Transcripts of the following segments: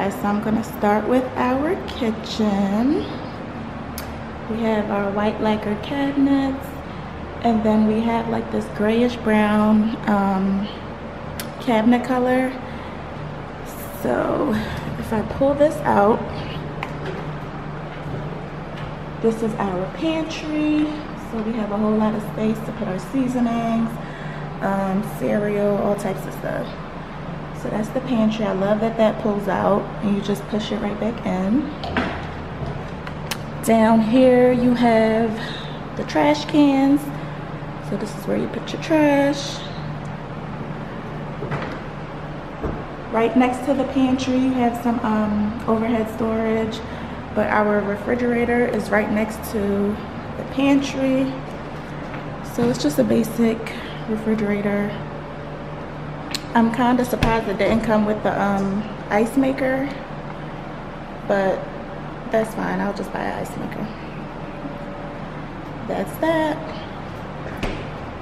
guys, so I'm gonna start with our kitchen. We have our white lacquer cabinets, and then we have like this grayish brown cabinet color. So if I pull this out, this is our pantry. So we have a whole lot of space to put our seasonings, cereal, all types of stuff. So that's the pantry. I love that that pulls out and you just push it right back in. Down here you have the trash cans. So this is where you put your trash. Right next to the pantry you have some overhead storage, but our refrigerator is right next to the pantry. So it's just a basic refrigerator. I'm kind of surprised it didn't come with the ice maker, but that's fine. I'll just buy an ice maker. That's that.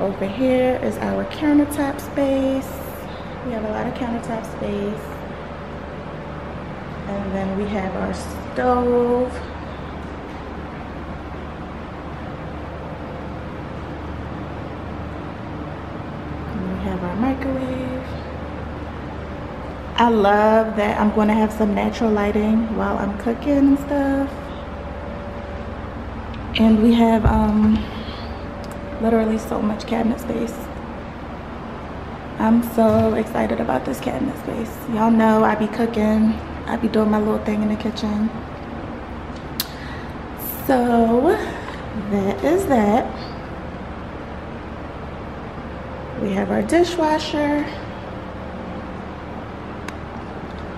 Over here is our countertop space. We have a lot of countertop space. And then we have our stove. And we have our microwave. I love that I'm going to have some natural lighting while I'm cooking and stuff. And we have literally so much cabinet space. I'm so excited about this cabinet space. Y'all know I be cooking, I be doing my little thing in the kitchen. So that is that. We have our dishwasher.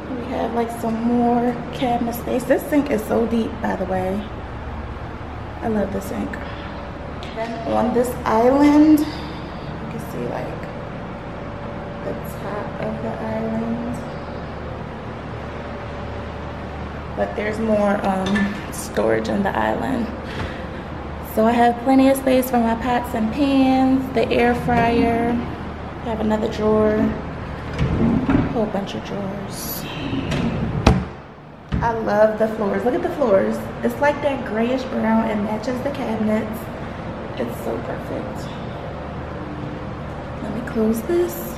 We have like some more cabinet space. This sink is so deep, by the way. I love this sink. Then on this island, you can see like the top of the island. But there's more storage in the island. So I have plenty of space for my pots and pans, the air fryer. I have another drawer, a whole bunch of drawers. I love the floors. Look at the floors. It's like that grayish brown. It matches the cabinets. It's so perfect. Let me close this.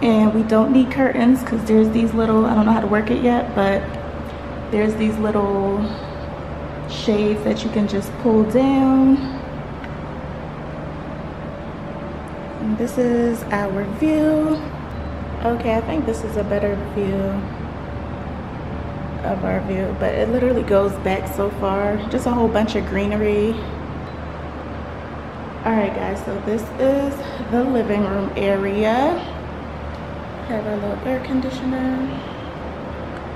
And we don't need curtains because there's these little, I don't know how to work it yet, but there's these little shades that you can just pull down. And this is our view. Okay, I think this is a better view of our view, but it literally goes back so far. Just a whole bunch of greenery. All right guys, so this is the living room area. Have our little air conditioner.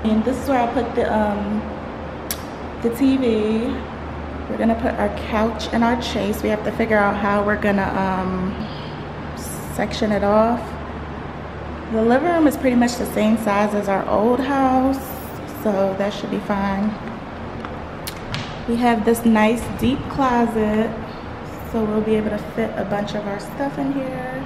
And this is where I put the TV. We're gonna put our couch and our chase. We have to figure out how we're gonna section it off. The living room is pretty much the same size as our old house, so that should be fine. We have this nice deep closet, so we'll be able to fit a bunch of our stuff in here.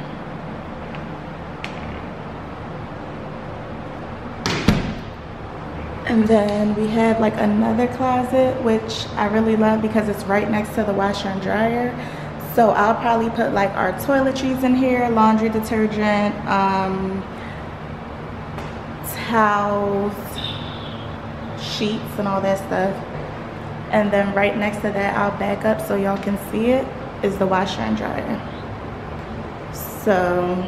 And then we have like another closet, which I really love because it's right next to the washer and dryer. So I'll probably put like our toiletries in here, laundry detergent, towels, sheets and all that stuff. And then right next to that, I'll back up so y'all can see it, is the washer and dryer. So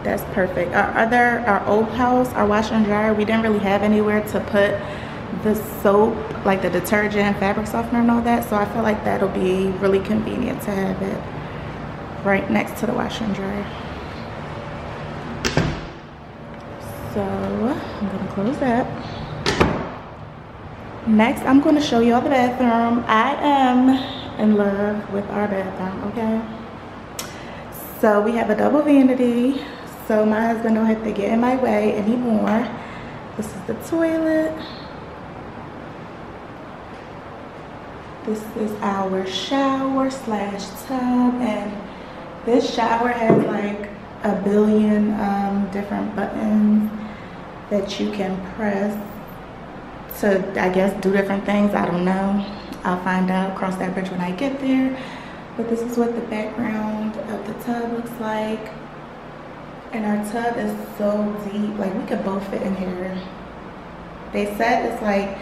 that's perfect. Our old house, our washer and dryer, we didn't really have anywhere to put the soap, like the detergent, fabric softener and all that. So I feel like that'll be really convenient to have it right next to the washer and dryer. So I'm gonna close that. Next, I'm gonna show y'all the bathroom. I am in love with our bathroom, okay? So we have a double vanity. So my husband don't have to get in my way anymore. This is the toilet. This is our shower slash tub, and this shower has like a billion different buttons. that you can press to, I guess, do different things. I don't know. I'll find out, cross that bridge when I get there. But this is what the background of the tub looks like. And our tub is so deep, like we could both fit in here. They said it's like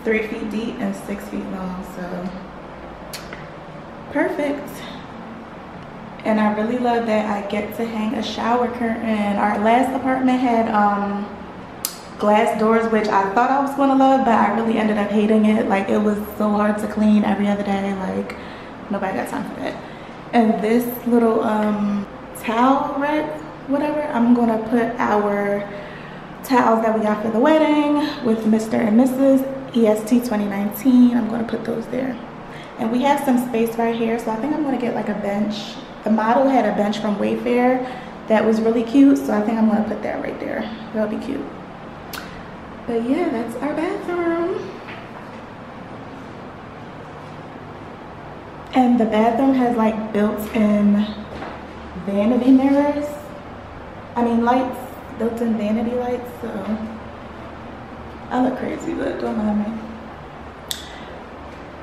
3 feet deep and 6 feet long, so perfect. And I really love that I get to hang a shower curtain. Our last apartment had glass doors, which I thought I was gonna love, but I really ended up hating it. Like, it was so hard to clean every other day. Like, nobody got time for that. And this little towel rack, whatever, I'm gonna put our towels that we got for the wedding with Mr. and Mrs. EST 2019. I'm gonna put those there. And we have some space right here, so I think I'm gonna get like a bench. The model had a bench from Wayfair that was really cute, so I think I'm gonna put that right there. That'll be cute. But yeah, that's our bathroom. And the bathroom has like built-in vanity mirrors. I mean lights, built-in vanity lights, so I look crazy, but don't mind me.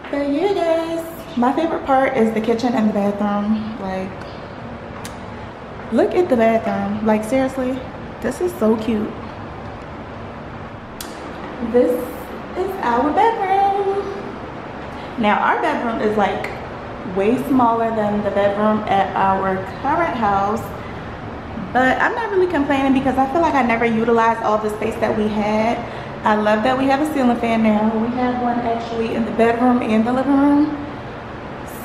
But yeah, guys, my favorite part is the kitchen and the bathroom. Like, look at the bathroom. Like, seriously, this is so cute. This is our bedroom. Now, our bedroom is like way smaller than the bedroom at our current house, but I'm not really complaining because I feel like I never utilized all the space that we had. I love that we have a ceiling fan now. We have one actually in the bedroom and the living room.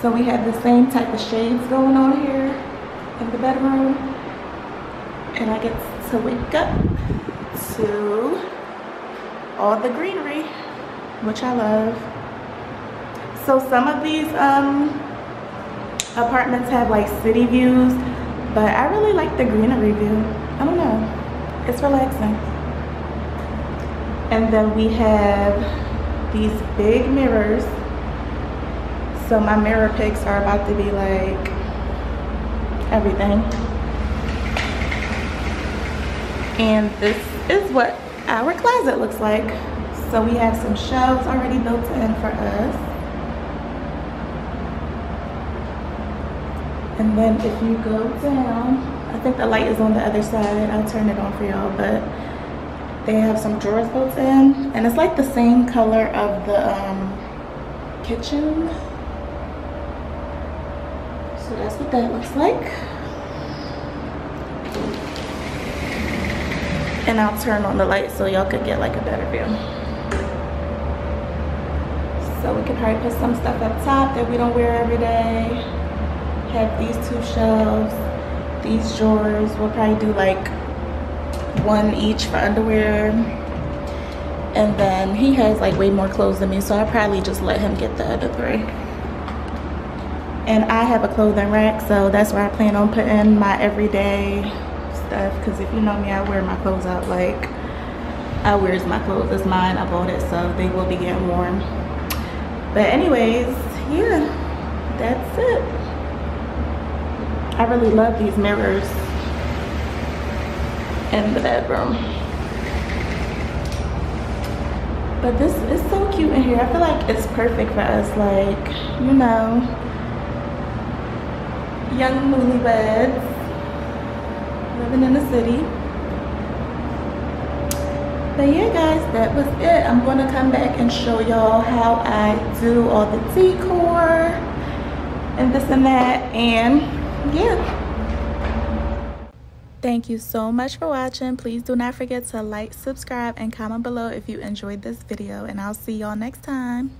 So we have the same type of shades going on here in the bedroom. And I get to wake up to all the greenery, which I love. So some of these apartments have like city views, but I really like the greenery view. I don't know, it's relaxing. And then we have these big mirrors. So my mirror picks are about to be like everything. And this is what our closet looks like. So we have some shelves already built in for us. And then if you go down, I think the light is on the other side. I'll turn it on for y'all, but they have some drawers built in, and it's like the same color of the kitchen. So that's what that looks like. And I'll turn on the light so y'all could get like a better view. So we could probably put some stuff up top that we don't wear every day. Have these 2 shelves, these drawers. We'll probably do like 1 each for underwear. And then he has like way more clothes than me, so I'll probably just let him get the other 3. And I have a clothing rack, so that's where I plan on putting my everyday stuff, because if you know me, I wear my clothes out. Like, I wears my clothes, it's mine, I bought it, so they will be getting worn. But anyways, yeah, that's it. I really love these mirrors in the bedroom. But this is so cute in here. I feel like it's perfect for us, like, you know, young newlyweds living in the city. But yeah, guys, that was it. I'm gonna come back and show y'all how I do all the decor and this and that, and yeah. Thank you so much for watching. Please do not forget to like, subscribe, and comment below if you enjoyed this video, and I'll see y'all next time.